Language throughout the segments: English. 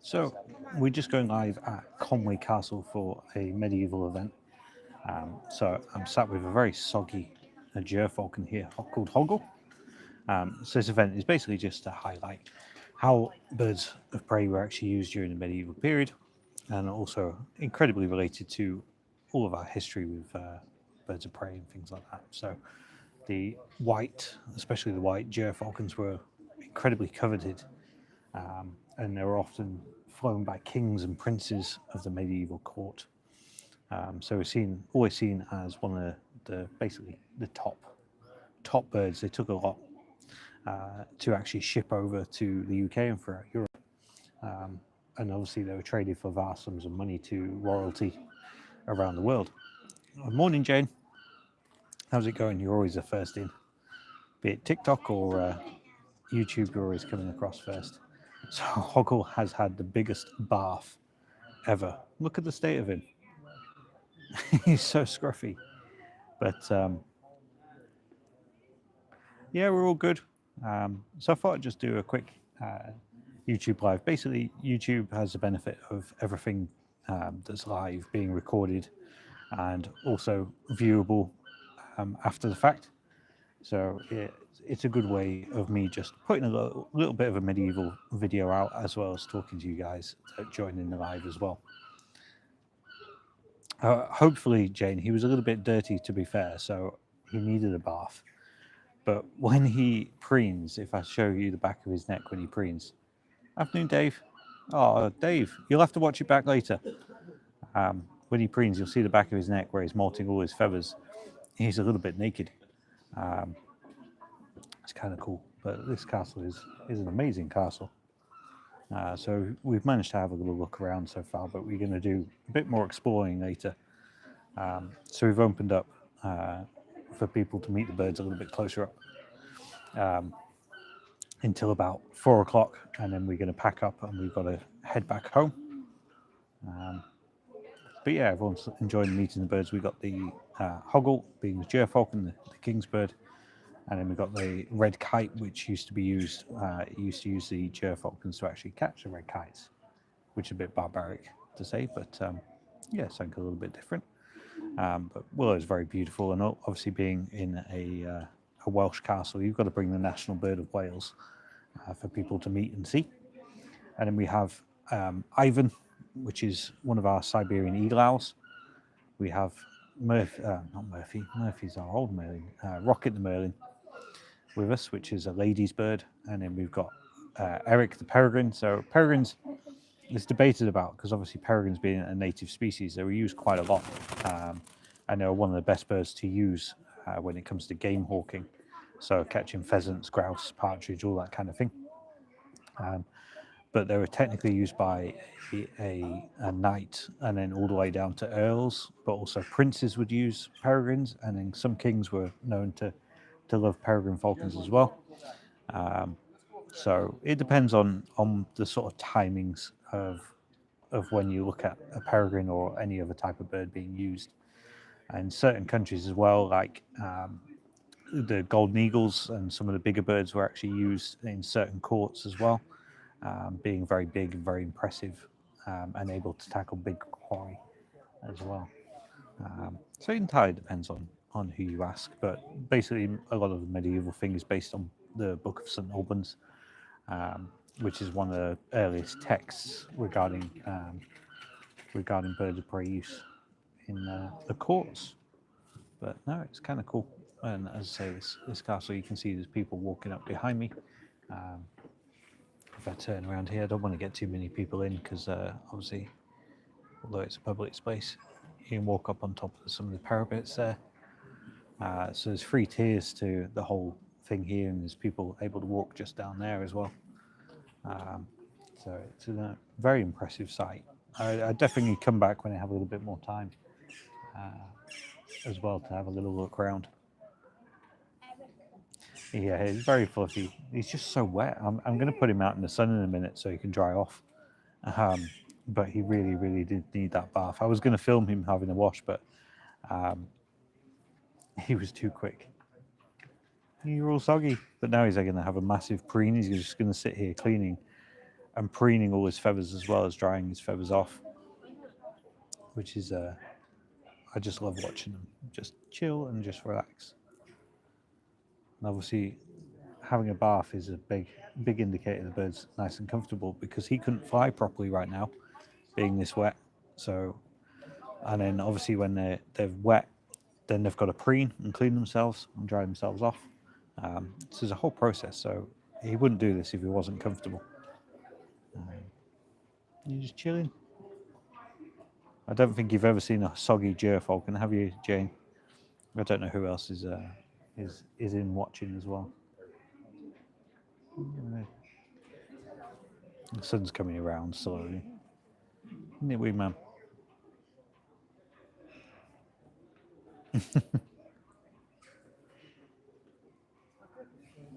So we're just going live at Conway Castle for a medieval event. So I'm sat with a very soggy gerfalcon here called Hoggle. So this event is basically just to highlight how birds of prey were actually used during the medieval period, and also incredibly related to all of our history with birds of prey and things like that. So the white, especially the white gerfalcons, were incredibly coveted, and they were often flown by kings and princes of the medieval court. So we're always seen as one of the basically the top birds. They took a lot to actually ship over to the UK and throughout Europe. And obviously they were traded for vast sums of money to royalty around the world. Morning, Jane. How's it going? You're always the first in, be it TikTok or YouTube. You're always coming across first. So Hoggle has had the biggest bath ever. Look at the state of him. He's so scruffy. But yeah, we're all good. So I thought I'd just do a quick YouTube live. Basically, YouTube has the benefit of everything that's live being recorded and also viewable after the fact. So it's a good way of me just putting a little bit of a medieval video out, as well as talking to you guys that join in the live as well. Hopefully, Jane, he was a little bit dirty, to be fair, so he needed a bath. But when he preens, if I show you the back of his neck when he preens, afternoon, Dave. Oh, Dave, you'll have to watch it back later. When he preens, you'll see the back of his neck where he's molting all his feathers. He's a little bit naked. It's kind of cool, but this castle is an amazing castle. So we've managed to have a little look around so far, but we're going to do a bit more exploring later. So we've opened up for people to meet the birds a little bit closer up until about 4 o'clock, and then we're going to pack up and we've got to head back home. But yeah, everyone's enjoying meeting the birds. We got the Hoggle, being the gerfalcon, the king's bird, and then we got the red kite, which used to be used. It used to use the gerfalcons to actually catch the red kites, which is a bit barbaric to say, but yeah, something a little bit different. But Willow is very beautiful, and obviously being in a Welsh castle, you've got to bring the national bird of Wales for people to meet and see. And then we have Ivan, which is one of our Siberian eagle owls. We have Murphy's our old Merlin, Rocket the Merlin with us, which is a lady's bird. And then we've got Eric the peregrine. So peregrines is debated about, because obviously peregrines being a native species, they were used quite a lot. And they're one of the best birds to use when it comes to game hawking. So catching pheasants, grouse, partridge, all that kind of thing. But they were technically used by a knight, and then all the way down to earls, but also princes would use peregrines, and then some kings were known to love peregrine falcons as well. So it depends on the sort of timings of when you look at a peregrine or any other type of bird being used. And certain countries as well, like the golden eagles and some of the bigger birds were actually used in certain courts as well. Being very big and very impressive, and able to tackle big quarry as well. So it entirely depends on who you ask, but basically a lot of the medieval thing is based on the Book of St. Albans, which is one of the earliest texts regarding birds of prey use in the courts. But no, it's kind of cool. And as I say, this castle, you can see there's people walking up behind me. If I turn around here, I don't want to get too many people in, because obviously, although it's a public space, you can walk up on top of some of the parapets there. So there's 3 tiers to the whole thing here, and there's people able to walk just down there as well. So it's a very impressive sight. I definitely come back when I have a little bit more time as well, to have a little look around. Yeah, he's very fluffy. He's just so wet. I'm going to put him out in the sun in a minute so he can dry off. But he really, really did need that bath. I was going to film him having a wash, but he was too quick. You're all soggy. But now he's going to have a massive preen. He's just going to sit here cleaning and preening all his feathers as well as drying his feathers off, which is, I just love watching them just chill and just relax. And obviously, having a bath is a big indicator the bird's nice and comfortable, because he couldn't fly properly right now, being this wet. So, and then obviously when they're wet, then they've got to preen and clean themselves and dry themselves off. So there's a whole process. So he wouldn't do this if he wasn't comfortable. You're just chilling. I don't think you've ever seen a soggy gerfalcon, have you, Jane? I don't know who else is in watching as well. The sun's coming around slowly. Isn't it, wee man?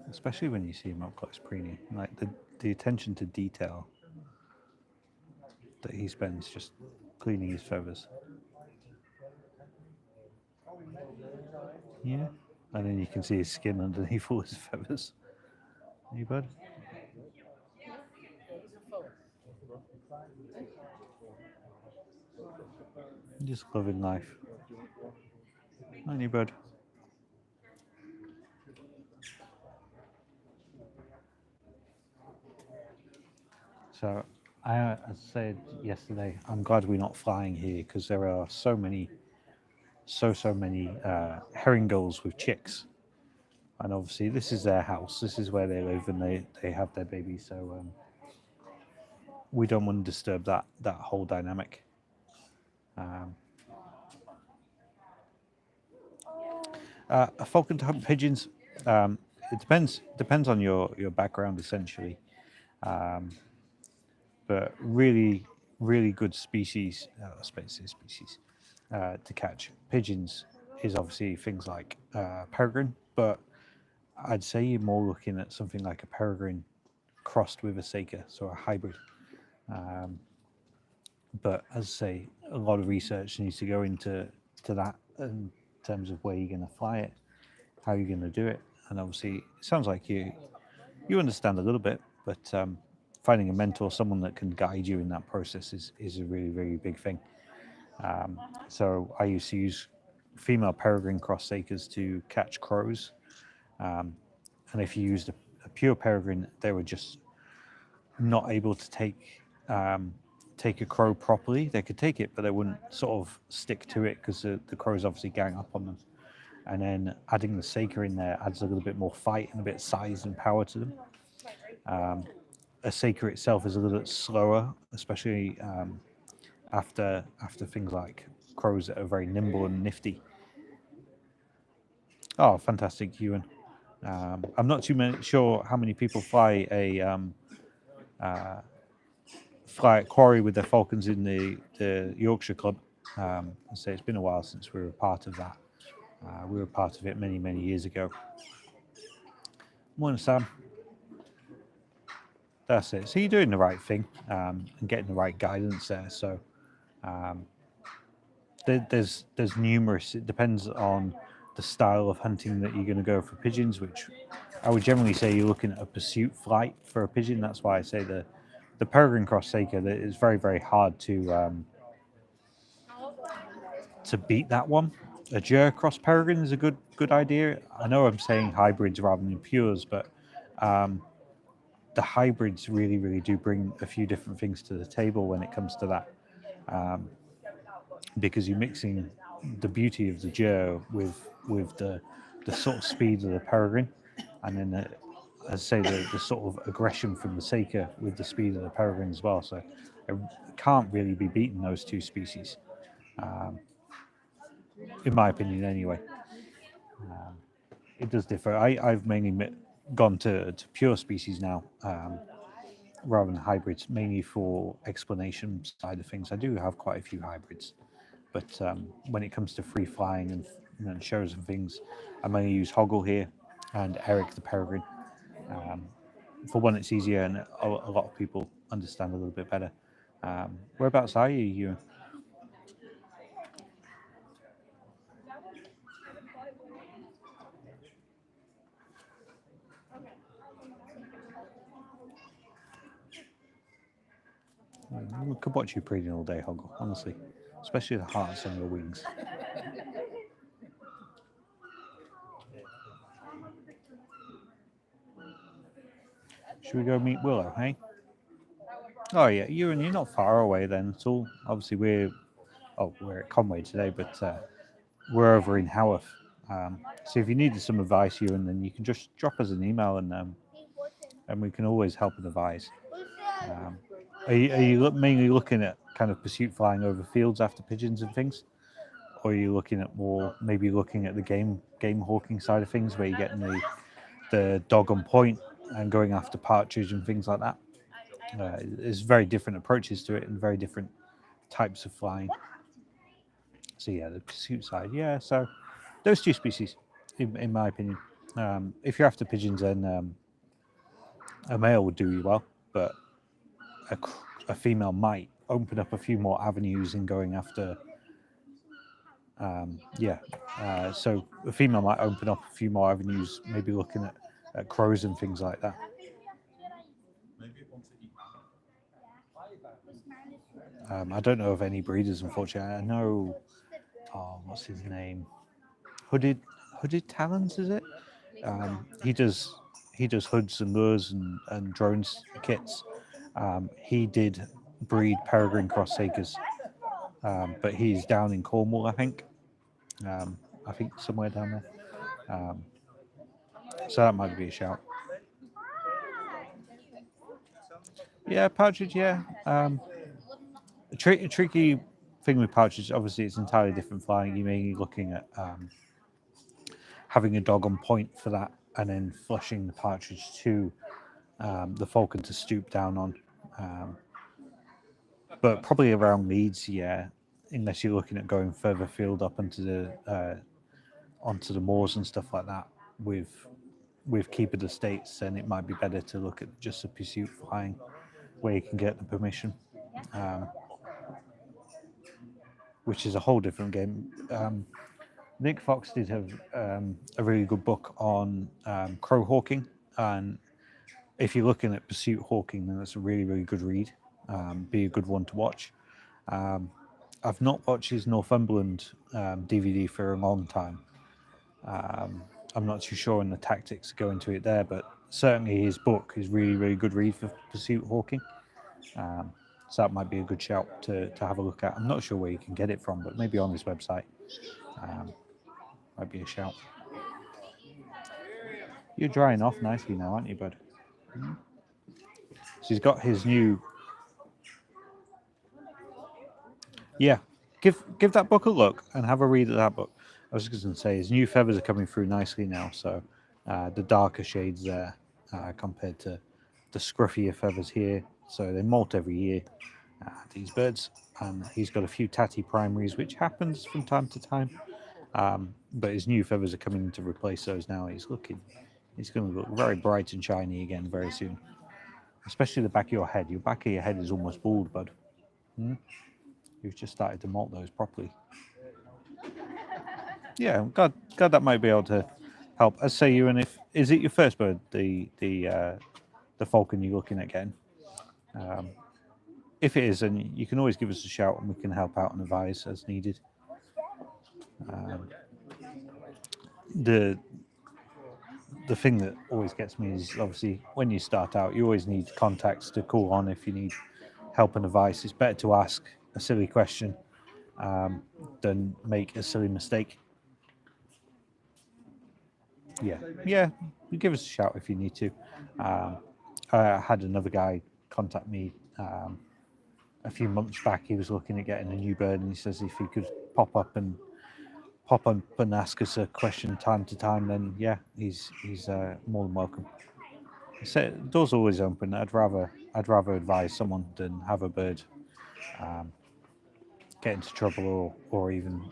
Especially when you see him up close preening, like the attention to detail that he spends just cleaning his feathers. Yeah, and then you can see his skin underneath all his feathers. Hey, bud. Just loving life. Aren't you, bud? So, as I said yesterday, I'm glad we're not flying here, because there are so many herring gulls with chicks. And obviously, this is their house. This is where they live, and they have their babies. So we don't want to disturb that whole dynamic. A falcon to hunt pigeons. It depends on your background, essentially. But really good species to catch pigeons is obviously things like peregrine. But I'd say you're more looking at something like a peregrine crossed with a saker, so a hybrid. But as I say, a lot of research needs to go into that in terms of where you're going to fly it, how you're going to do it, and obviously, it sounds like you understand a little bit, but finding a mentor, someone that can guide you in that process, is a really big thing. So I used to use female peregrine cross sakers to catch crows, and if you used a pure peregrine, they were just not able to take a crow properly. They could take it, but they wouldn't sort of stick to it, because the crows obviously gang up on them. And then adding the saker in there adds a little bit more fight and a bit of size and power to them. A saker itself is a little bit slower, especially after things like crows that are very nimble and nifty. Oh, fantastic, Ewan. I'm not sure how many people fly at quarry with their falcons in the Yorkshire Club. I say it's been a while since we were part of that. We were part of it many years ago. Morning, Sam. That's it. So you're doing the right thing and getting the right guidance there. So there's numerous. It depends on the style of hunting that you're going to go for pigeons, which I would generally say you're looking at a pursuit flight for a pigeon. That's why I say the peregrine cross saker, that is very hard to beat that one. A Ger cross peregrine is a good idea. I know I'm saying hybrids rather than pures, but the hybrids really do bring a few different things to the table when it comes to that, because you're mixing the beauty of the Ger with the sort of speed of the peregrine, and then as I say, the sort of aggression from the saker with the speed of the peregrine as well. So it can't really be beaten, those two species, in my opinion anyway. It does differ. I've mainly gone to pure species now, rather than hybrids, mainly for explanation side of things. I do have quite a few hybrids, but when it comes to free flying and shows and things, I mainly use Hoggle here and Eric the peregrine. For one, it's easier, and a lot of people understand a little bit better. Whereabouts are you? I could watch you breeding all day, Hoggle, honestly. Especially the hearts on your wings. Should we go meet Willow, hey? Oh yeah, you're not far away then at all. Obviously we're at Conway today, but we're over in Haworth. So if you needed some advice, then you can just drop us an email and we can always help and advise. Are you mainly looking at kind of pursuit flying over fields after pigeons and things, or are you looking at maybe looking at the game hawking side of things, where you're getting the dog on point and going after partridge and things like that? There's very different approaches to it and very different types of flying. So yeah, the pursuit side, yeah. So those two species, in my opinion. If you're after pigeons, then a male would do you well, but a female might open up a few more avenues in going after. So a female might open up a few more avenues, maybe looking at crows and things like that. I don't know of any breeders, unfortunately. I know, what's his name? Hooded Talons, is it? He does hoods and lures and drones kits. He did breed peregrine cross acres, but he's down in Cornwall, I think. I think somewhere down there. So that might be a shout. Yeah, partridge. Yeah. A tricky thing with partridge, obviously, it's entirely different flying. You may be looking at having a dog on point for that, and then flushing the partridge to the falcon to stoop down on. But probably around Leeds, yeah, unless you're looking at going further field up onto the moors and stuff like that with keeper estates, then it might be better to look at just a pursuit flying where you can get the permission, which is a whole different game. Nick Fox did have a really good book on crow hawking, and if you're looking at pursuit hawking, then that's a really, really good read. Be a good one to watch. I've not watched his Northumberland DVD for a long time. I'm not too sure on the tactics that go into it there, but certainly his book is really, really good read for pursuit hawking. So that might be a good shout to have a look at. I'm not sure where you can get it from, but maybe on his website. Might be a shout. You're drying off nicely now, aren't you, bud? So he's got his new. Yeah, give that book a look and have a read of that book. I was just going to say his new feathers are coming through nicely now, so the darker shades there compared to the scruffier feathers here. So they molt every year, these birds, and he's got a few tatty primaries, which happens from time to time. But his new feathers are coming to replace those now. He's going to look very bright and shiny again very soon. Especially the back of your head. Your back of your head is almost bald, bud. You've just started to molt those properly. Yeah, God, that might be able to help. As say you, and is it your first bird, the falcon you're looking at getting? If it is, then you can always give us a shout, and we can help out and advise as needed. The thing that always gets me is obviously when you start out, you always need contacts to call on if you need help and advice. It's better to ask a silly question than make a silly mistake. Yeah, you give us a shout if you need to. I had another guy contact me a few months back. He was looking at getting a new bird, and he says if he could pop up and ask us a question time to time, then yeah, he's more than welcome. So the door's always open. I'd rather advise someone than have a bird get into trouble, or even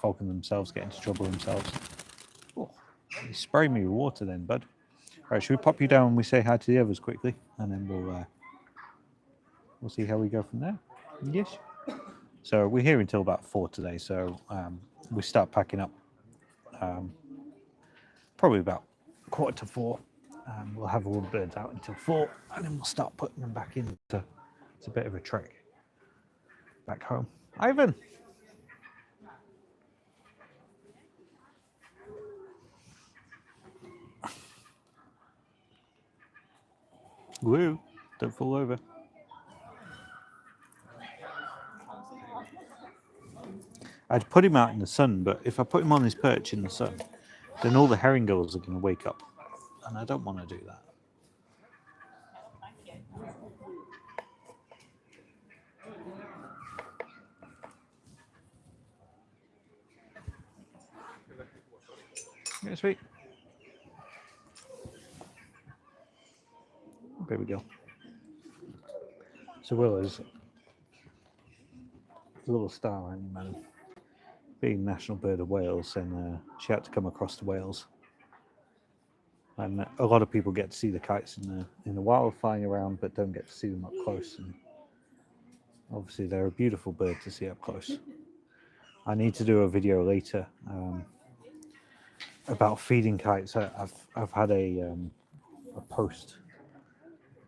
falcon themselves get into trouble themselves. Oh, you spray me with water then, bud. Right, should we pop you down and we say hi to the others quickly, and then we'll see how we go from there. Yes. So we're here until about 4 today. So we start packing up probably about 3:45. We'll have all the birds out until 4, and then we'll start putting them back into It's a bit of a trek back home. Ivan! Woo! Don't fall over. I'd put him out in the sun, but if I put him on his perch in the sun, then all the herring gulls are going to wake up. And I don't want to do that. Yeah, sweet. There we go. So Willa's a little star animal, being National Bird of Wales, and she had to come across to Wales. And a lot of people get to see the kites in the wild flying around, but don't get to see them up close. And obviously, they're a beautiful bird to see up close. I need to do a video later about feeding kites. I've had a post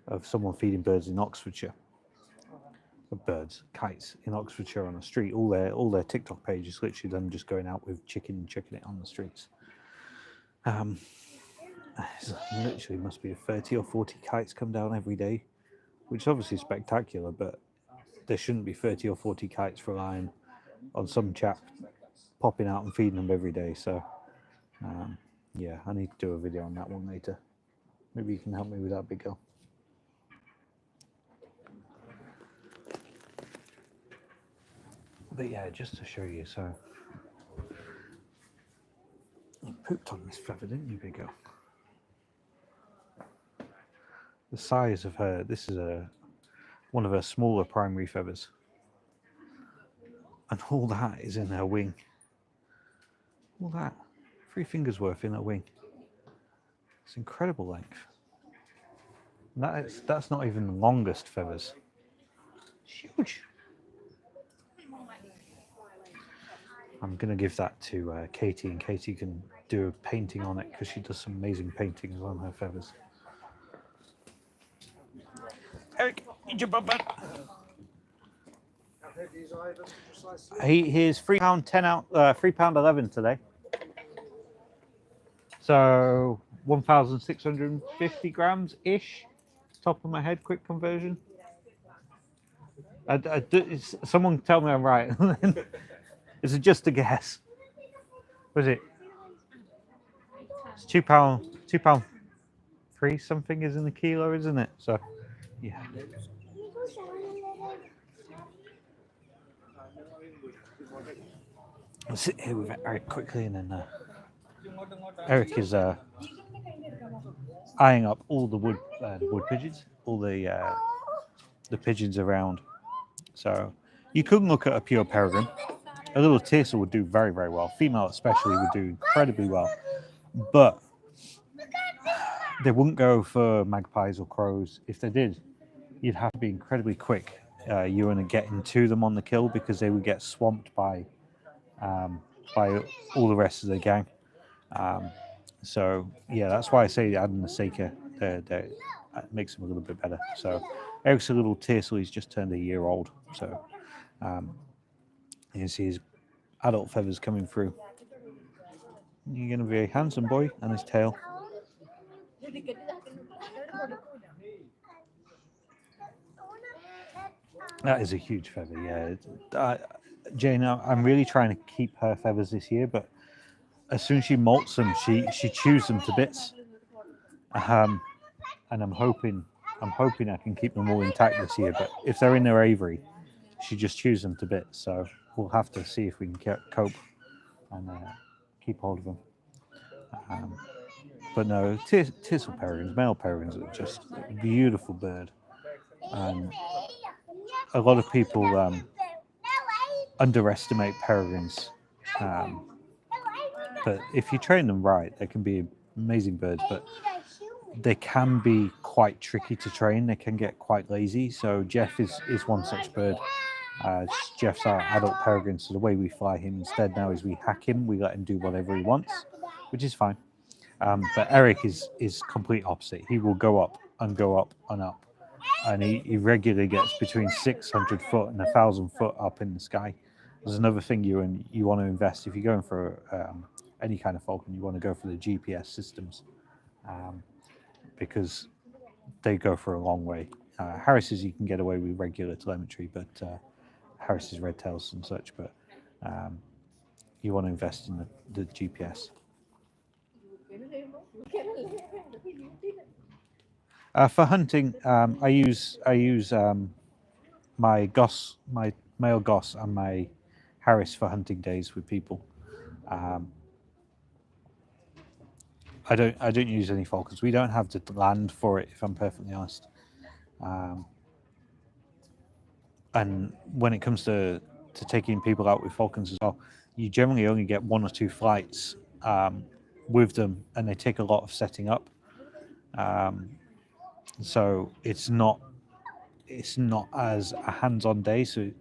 of someone feeding birds in Oxfordshire. Birds, kites in Oxfordshire on the street. All their TikTok page is literally them just going out with chicken and chucking it on the streets. Literally must be 30 or 40 kites come down every day, which is obviously spectacular, but there shouldn't be 30 or 40 kites relying on some chap popping out and feeding them every day. So yeah, I need to do a video on that one later. Maybe you can help me with that, big girl. But yeah, just to show you, so you pooped on this feather, didn't you, big girl? The size of her, this is one of her smaller primary feathers. And all that is in her wing. All that, 3 fingers worth in her wing. It's incredible length. And that's not even the longest feathers. It's huge. I'm going to give that to Katie, and Katie can do a painting on it because she does some amazing paintings on her feathers. Eric, eat your bum bun. He's £3.10 out, £3.11 today. So 1,650 grams ish. Top of my head, quick conversion. Someone tell me I'm right. Is it just a guess? Was it? It's £2 3 something is in the kilo, isn't it? So, yeah. I'll sit here with Eric quickly, and then Eric is eyeing up all the wood pigeons, all the pigeons around. So you couldn't look at a pure peregrine. A little teasel would do very, very well. Female especially would do incredibly well. But they wouldn't go for magpies or crows. If they did, you'd have to be incredibly quick. You want to get into them on the kill because they would get swamped by all the rest of the gang. So yeah, that's why I say adding the Seika makes them a little bit better. So Eric's a little teasel. He's just turned a year old. So you can see his adult feathers coming through. You're going to be a handsome boy, and his tail. That is a huge feather, yeah. Jane, I'm really trying to keep her feathers this year, but as soon as she molts them, she chews them to bits. And I'm hoping I can keep them all intact this year. But if they're in their aviary, she just chews them to bits. So we'll have to see if we can cope and keep hold of them. But no, teasel peregrines, male peregrines are just a beautiful bird. And a lot of people underestimate peregrines. But if you train them right, they can be amazing birds. But they can be quite tricky to train. They can get quite lazy. So Jeff is one such bird. Jeff's our adult peregrine, so the way we fly him instead now is we hack him. We let him do whatever he wants, which is fine. But Eric is complete opposite. He will go up and go up and up and he regularly gets between 600 foot and 1,000 foot up in the sky. There's another thing you want to invest if you're going for any kind of falcon. You want to go for the GPS systems because they go for a long way. Harris's you can get away with regular telemetry, but Harris's red tails and such. But you want to invest in the GPS. For hunting, I use my male goss, and my Harris for hunting days with people. I don't use any falcons. We don't have the land for it, if I'm perfectly honest. And when it comes to taking people out with falcons as well, you generally only get 1 or 2 flights with them, and they take a lot of setting up. So it's not as a hands-on day. So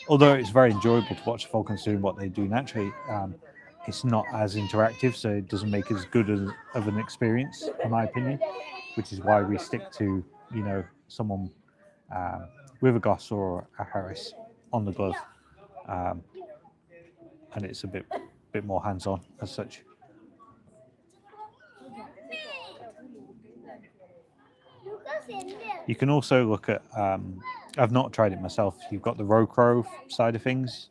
although it's very enjoyable to watch the falcons doing what they do naturally, it's not as interactive, so it doesn't make as good of an experience, in my opinion, which is why we stick to, someone with a Goss or a Harris on the glove, and it's a bit more hands-on as such. You can also look at, I've not tried it myself, you've got the row crow side of things.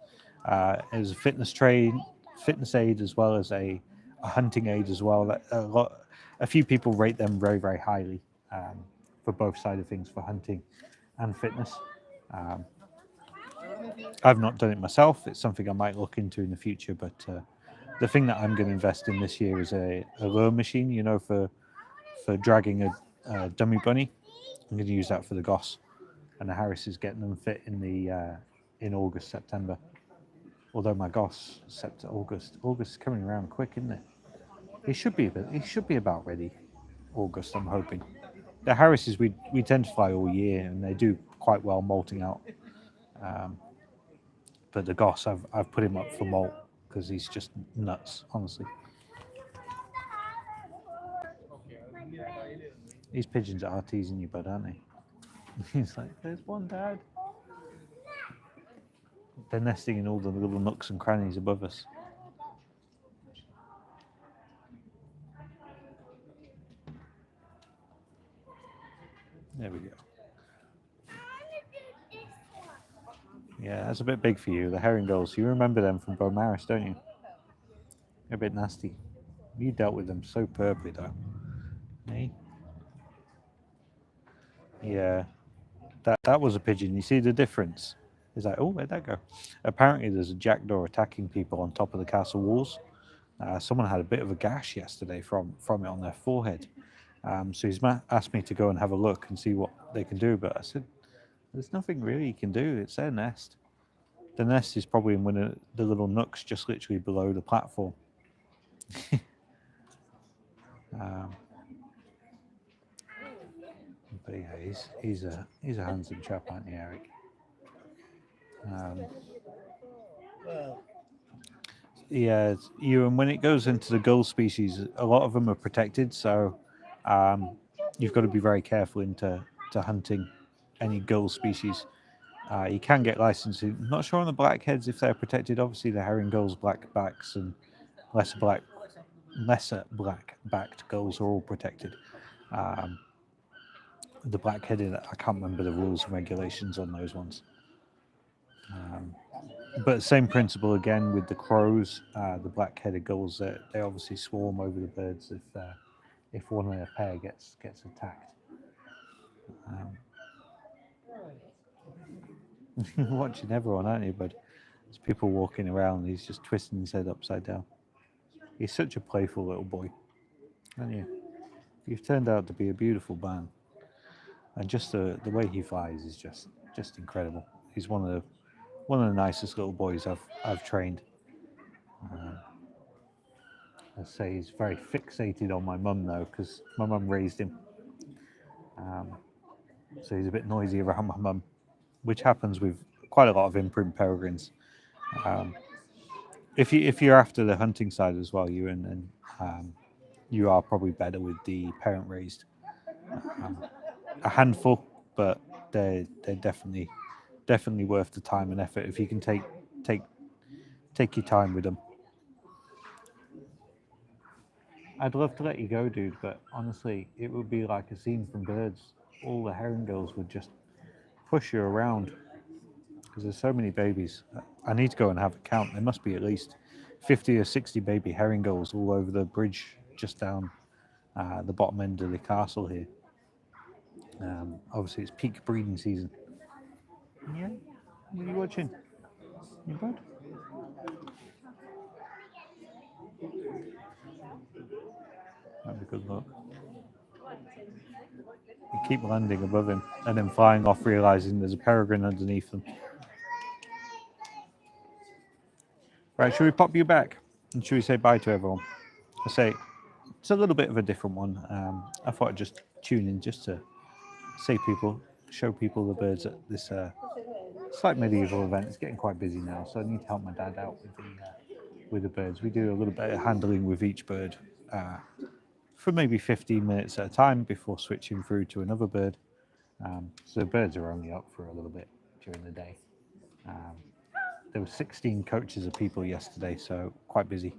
There's a fitness aid as well as a hunting aid as well. A few people rate them very, very highly for both sides of things, for hunting and fitness. I've not done it myself. It's something I might look into in the future, but the thing that I'm going to invest in this year is a lure machine, for dragging a dummy bunny. I'm going to use that for the Goss, and the Harris is getting them fit in August, September. Although my Goss, August is coming around quick, isn't it? It should be about ready. August, I'm hoping. The Harrises we tend to fly all year, and they do quite well molting out. But the Goss, I've put him up for molt because he's just nuts, honestly. These pigeons are teasing you, bud, aren't they? He's like, there's one, Dad. They're nesting in all the little nooks and crannies above us. There we go. Yeah, that's a bit big for you, the herring gulls. You remember them from Beaumaris, don't you? They're a bit nasty. You dealt with them so superbly, though. Hey? Yeah. That was a pigeon. You see the difference? It's like, oh, where'd that go? Apparently there's a jackdaw attacking people on top of the castle walls. Someone had a bit of a gash yesterday from it on their forehead. So he's asked me to go and have a look and see what they can do. But I said, there's nothing really you can do. It's their nest. The nest is probably in one of the little nooks just literally below the platform. But yeah, he's a handsome chap, aren't you, Eric? Yeah, and when it goes into the gull species, a lot of them are protected, so you've got to be very careful into hunting any gull species. You can get licensed. I'm not sure on the blackheads if they're protected. Obviously, the herring gulls, blackbacks, and lesser black-backed gulls are all protected. The black-headed, I can't remember the rules and regulations on those ones. But same principle again with the crows, the black-headed gulls. They obviously swarm over the birds if one of their pair gets attacked. Watching everyone, aren't you, bud? There's people walking around. He's just twisting his head upside down. He's such a playful little boy, aren't you? You've turned out to be a beautiful man, and just the way he flies is just incredible. He's one of the nicest little boys I've trained. I say he's very fixated on my mum though, because my mum raised him. So he's a bit noisy around my mum, which happens with quite a lot of imprint peregrines. If you're after the hunting side as well, then you are probably better with the parent raised. A handful but they're definitely worth the time and effort if you can take your time with them. I'd love to let you go, dude, but honestly, it would be like a scene from Birds. All the herring girls would just push you around because there's so many babies. I need to go and have a count. There must be at least 50 or 60 baby herring gulls all over the bridge just down the bottom end of the castle here. Obviously, it's peak breeding season. Yeah, what are you watching? You good? That'd be good luck. You keep landing above him and then flying off, realizing there's a peregrine underneath them. Right, should we pop you back? And should we say bye to everyone? I say, it's a little bit of a different one. I thought I'd just tune in just to show people the birds at this slight medieval event. It's getting quite busy now, so I need to help my dad out with the birds. We do a little bit of handling with each bird for maybe 15 minutes at a time before switching through to another bird. So the birds are only up for a little bit during the day. There were 16 coaches of people yesterday, so quite busy.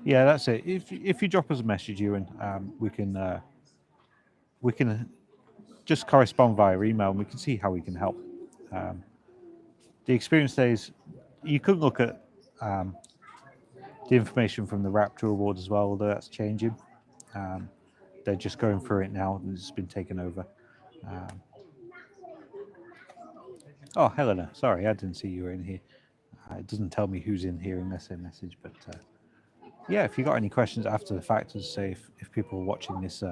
Yeah, that's it. If you drop us a message, Ewan, we can just correspond via email, and we can see how we can help. The experience days, you could look at the information from the Raptor Awards as well, although that's changing. They're just going through it now, and it's been taken over. Oh, Helena, sorry, I didn't see you were in here. It doesn't tell me who's in here unless they message, but yeah, if you got any questions after the fact, as say if people are watching this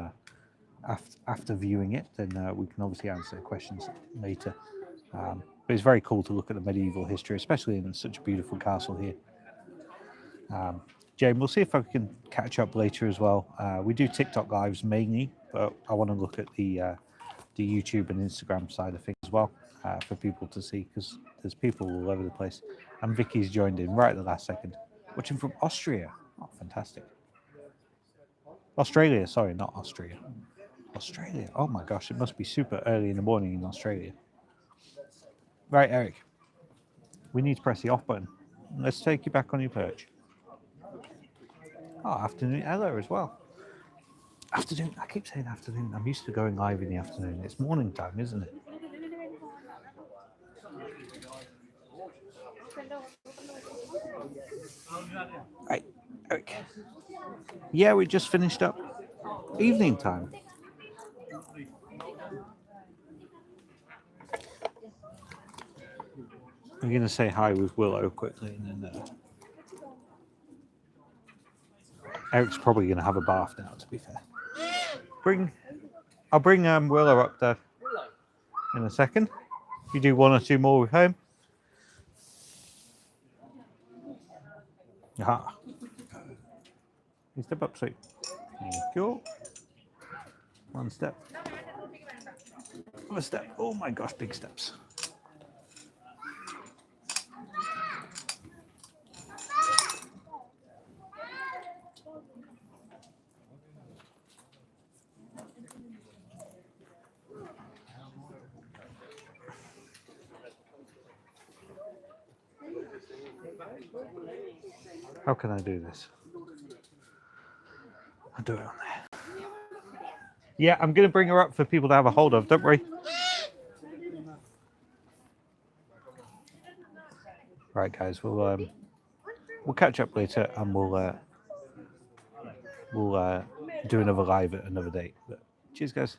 after viewing it, then we can obviously answer questions later. But it's very cool to look at the medieval history, especially in such a beautiful castle here. Jane, we'll see if I can catch up later as well. We do TikTok lives mainly, but I want to look at the YouTube and Instagram side of things as well for people to see, because there's people all over the place. And Vicky's joined in right at the last second, watching from Austria. Oh, fantastic. Australia, sorry, not Austria. Australia. Oh my gosh, it must be super early in the morning in Australia. Right, Eric. We need to press the off button. Let's take you back on your perch. Oh, afternoon Ella as well. Afternoon, I keep saying afternoon. I'm used to going live in the afternoon. It's morning time, isn't it? Right, Eric. Yeah, we just finished up. Evening time. I'm going to say hi with Willow quickly, and then Eric's probably going to have a bath now, to be fair. I'll bring Willow up there in a second. You do one or two more with him. Aha. You step up, sweet. Thank you. One step. Another step. Oh my gosh, big steps. How can I do this? I'll do it on there. Yeah, I'm going to bring her up for people to have a hold of. Don't worry. Right, guys. We'll catch up later, and we'll do another live at another date. But cheers, guys.